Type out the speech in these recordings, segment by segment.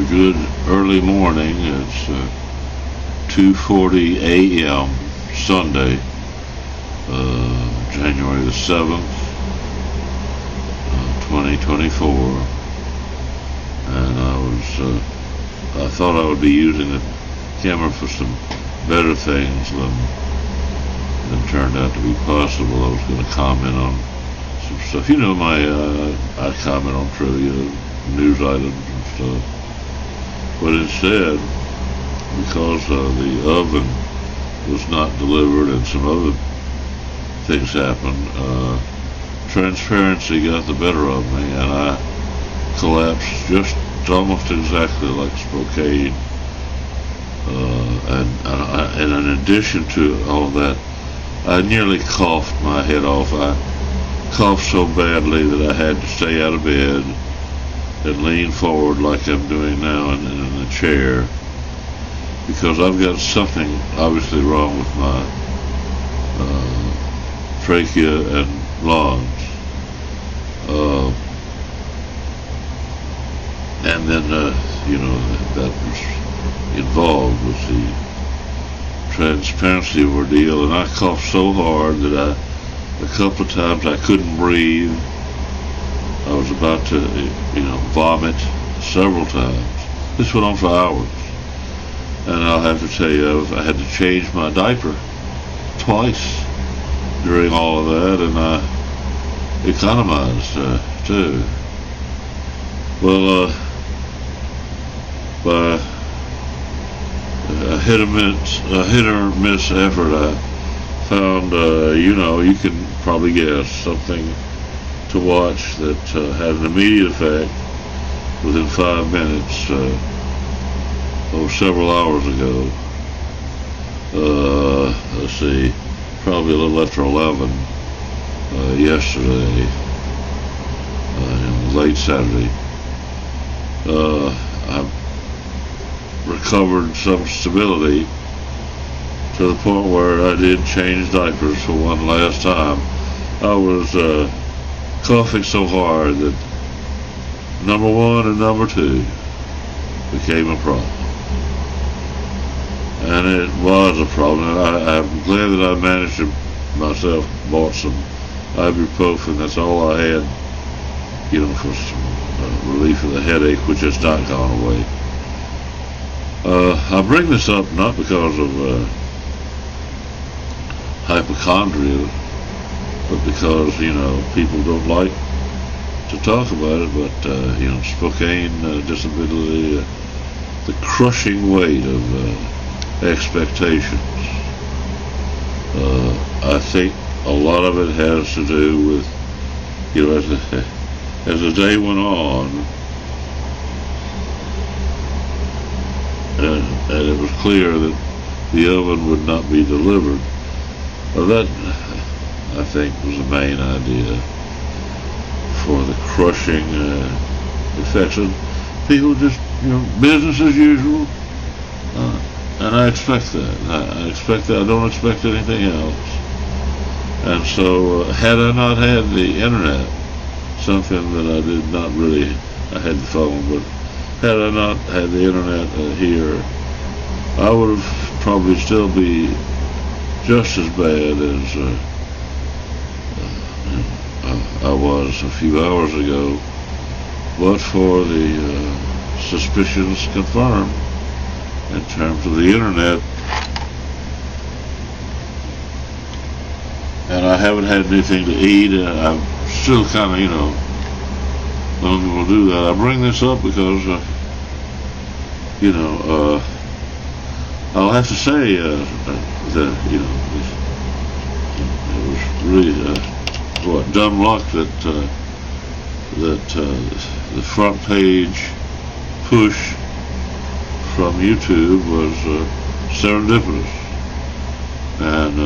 good early morning. It's 2:40 a.m. Sunday, January the 7th, 2024, and I thought I would be using the camera for some better things than turned out to be possible. I was going to comment on some stuff. You know, I comment on trivia, news items and stuff. But instead, because the oven was not delivered and some other things happened, transparency got the better of me, and I collapsed just almost exactly like Spokane. And in addition to all that, I nearly coughed my head off. I coughed so badly that I had to stay out of bed and lean forward like I'm doing now in the chair, because I've got something obviously wrong with my trachea and lungs. And then, that was involved with the transparency ordeal, and I coughed so hard that a couple of times I couldn't breathe. I was about to, vomit several times. This went on for hours. And I'll have to tell you, I had to change my diaper twice during all of that, and I economized too. Well, by a hit or miss effort, I found, you can probably guess, something to watch that had an immediate effect within 5 minutes, several hours ago. Let's see, probably a little after 11 yesterday, late Saturday. I recovered some stability to the point where I did change diapers for one last time. I was coughing so hard that number one and number two became a problem. And it was a problem. I'm glad that I managed to myself bought some ibuprofen. That's all I had, for some relief of the headache, which has not gone away. I bring this up not because of hypochondria, but because, people don't like to talk about it, but, Spokane disability, the crushing weight of expectations. I think a lot of it has to do with, as the day went on, and it was clear that the oven would not be delivered. That, I think, was the main idea for the crushing effects. And people just, business as usual. And I expect that. I expect that. I don't expect anything else. And so, had I not had the internet, something that I did not really, I had the phone, but had I not had the internet here, I would have probably still be just as bad as I was a few hours ago, but for the suspicions confirmed in terms of the internet. And I haven't had anything to eat, and I'm still kind of, going to do that. I bring this up because, I'll have to say that, it was really, dumb luck that the front page push from YouTube was serendipitous. And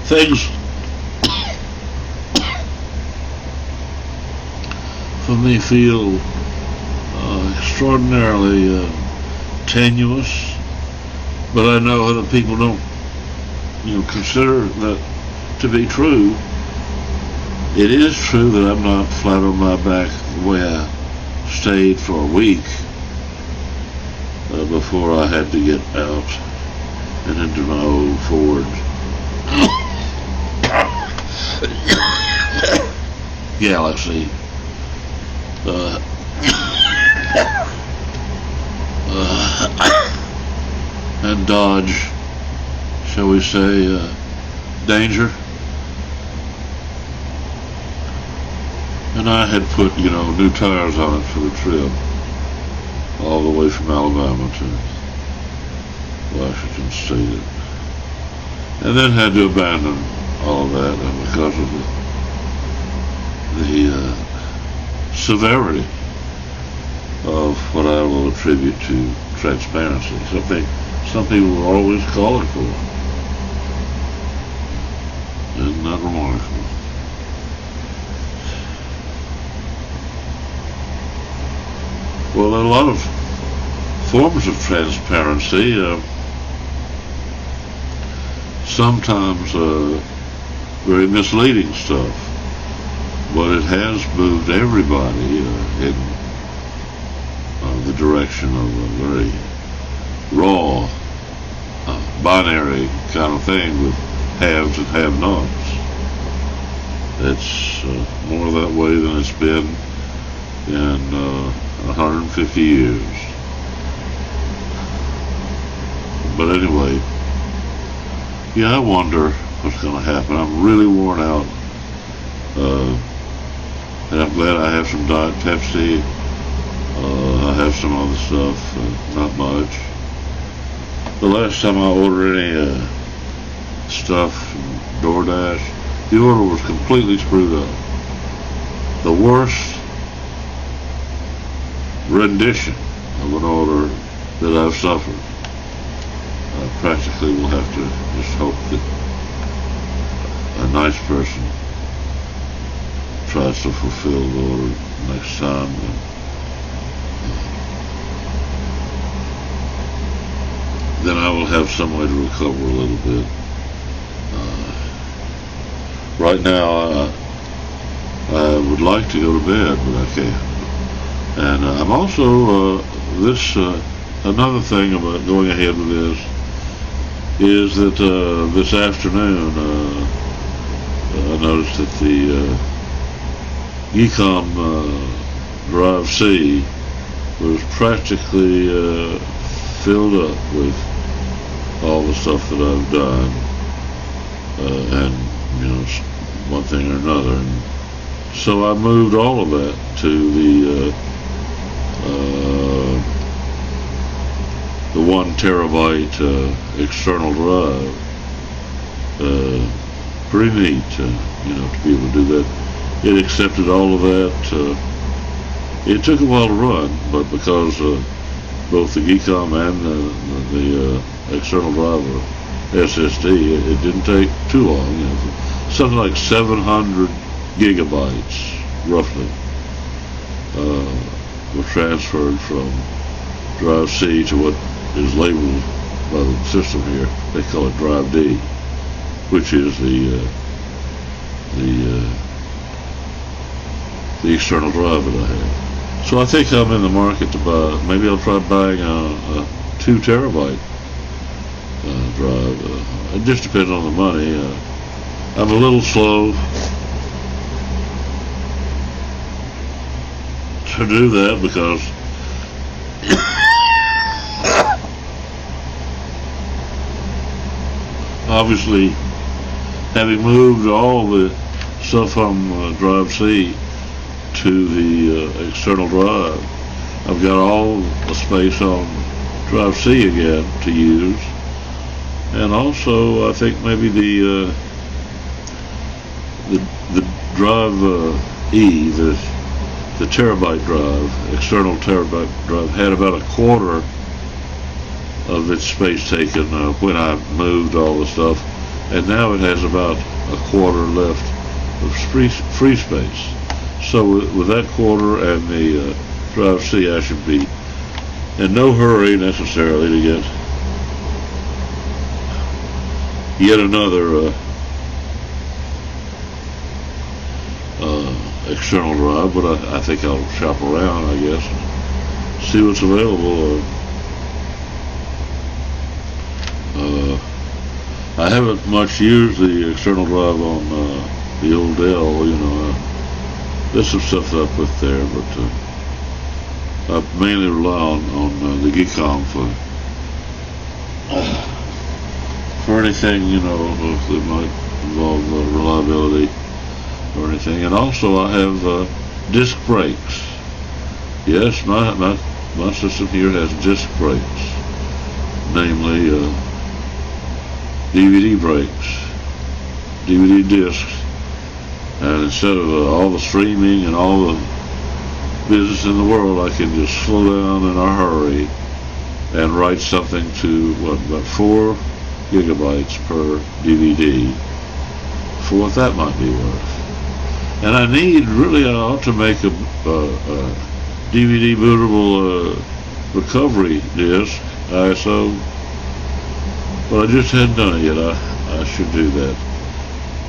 things for me feel extraordinarily tenuous, but I know that people don't consider that to be true. It is true that I'm not flat on my back the way I stayed for a week before I had to get out and into my old Ford Galaxy. And dodge, shall we say, danger. And I had put, new tires on it for the trip, all the way from Alabama to Washington State. And then had to abandon all of that because of the severity of what I will attribute to transparency. Something some people were always calling for. Isn't that remarkable? Well, a lot of forms of transparency, sometimes very misleading stuff, but it has moved everybody in the direction of a very raw, binary kind of thing with haves and have-nots. It's more that way than it's been in 150 years. But anyway, I wonder what's going to happen. I'm really worn out, and I'm glad I have some Diet Pepsi. I have some other stuff, not much. The last time I ordered any stuff from DoorDash, the order was completely screwed up. The worst rendition of an order that I've suffered. I practically will have to just hope that a nice person tries to fulfill the order next time. Then I will have some way to recover a little bit. Right now, I would like to go to bed, but I can't. And I'm also, another thing about going ahead with this is that this afternoon I noticed that the Ecom Drive C was practically filled up with all the stuff that I've done, and one thing or another. And so I moved all of that to the 1 terabyte external drive. Pretty neat, to be able to do that. It accepted all of that. It took a while to run, but because both the Ecom and the external drive or SSD, it didn't take too long. Something like 700 gigabytes, roughly, were transferred from Drive C to what is labeled by the system here. They call it Drive D, which is the external drive that I have. So I think I'm in the market to buy. Maybe I'll try buying a 2 terabyte drive. It just depends on the money. I'm a little slow to do that because obviously, having moved all the stuff from Drive C to the external drive, I've got all the space on Drive C again to use, and also I think maybe the Drive E, the terabyte drive, external terabyte drive, had about a quarter of its space taken when I moved all the stuff, and now it has about a quarter left of free space. So with that quarter and the Drive C, I should be in no hurry necessarily to yet another external drive, but I think I'll shop around, I guess, and see what's available. I haven't much used the external drive on the old Dell, there's some stuff that I put there, but I mainly rely on the Geekom for anything, that might involve reliability or anything. And also I have disc brakes. Yes, my system here has disc brakes, namely DVD brakes, DVD discs. And instead of all the streaming and all the business in the world, I can just slow down in a hurry and write something to about 4 gigabytes per DVD for what that might be worth. And I ought to make a DVD bootable recovery disc, ISO, but I just hadn't done it yet. I should do that.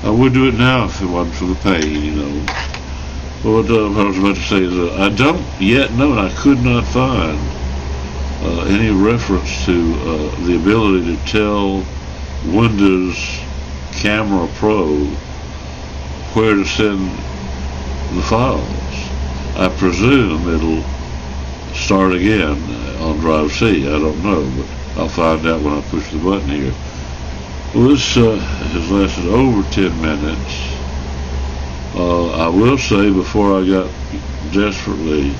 I would do it now if it wasn't for the pain, But what I was about to say is I don't yet know, and I could not find any reference to the ability to tell Windows Camera Pro where to send the files. I presume it'll start again on drive C. I don't know, but I'll find out when I push the button here. Well, this has lasted over 10 minutes. I will say, before I got desperately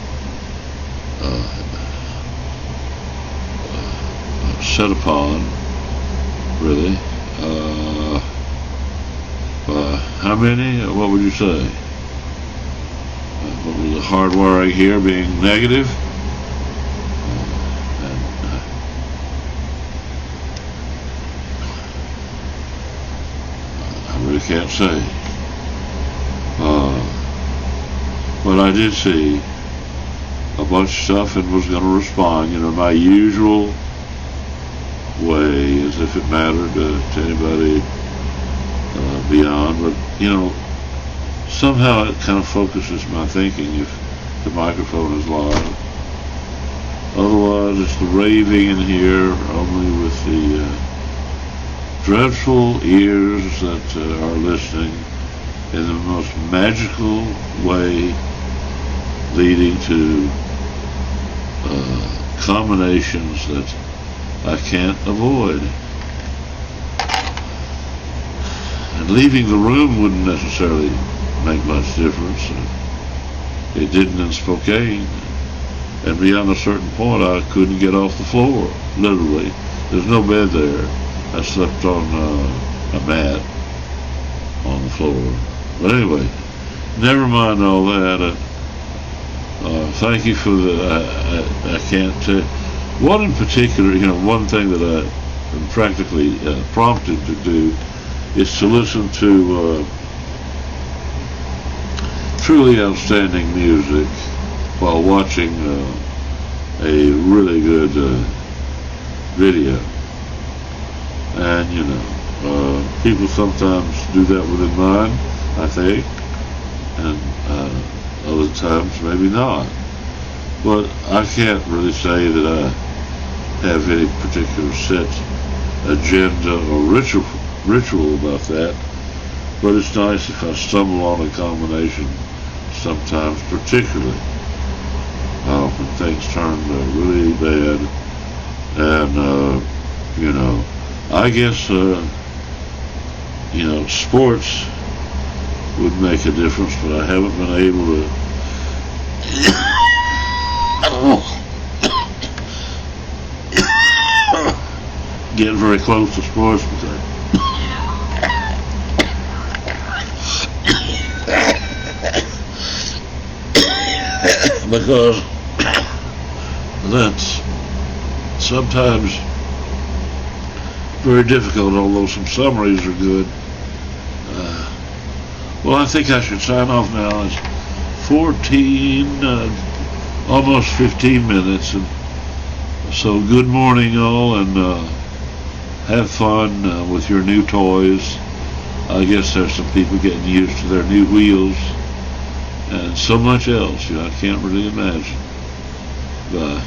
set upon, really, how many? What would you say? What was the hardwiring here being negative? I really can't say. But I did see a bunch of stuff and was going to respond, my usual way, as if it mattered to anybody beyond. But, somehow it kind of focuses my thinking if the microphone is live. Otherwise, it's the raving in here, only with the dreadful ears that are listening in the most magical way, leading to combinations that I can't avoid. And leaving the room wouldn't necessarily make much difference. It didn't in Spokane. And beyond a certain point, I couldn't get off the floor, literally. There's no bed there. I slept on a mat on the floor. But anyway, never mind all that. Thank you for I can't tell. One in particular, one thing that I am practically prompted to do is to listen to truly outstanding music while watching a really good video. And, people sometimes do that with in mind, I think, and other times maybe not. But I can't really say that I have any particular set agenda or ritual about that. But it's nice if I stumble on a combination sometimes, particularly when things turn really bad. And, I guess, sports would make a difference, but I haven't been able to get very close to sports because that's sometimes very difficult, although some summaries are good. Well, I think I should sign off now. It's 14, almost 15 minutes. And so good morning all, and have fun with your new toys. I guess there's some people getting used to their new wheels and so much else. I can't really imagine. But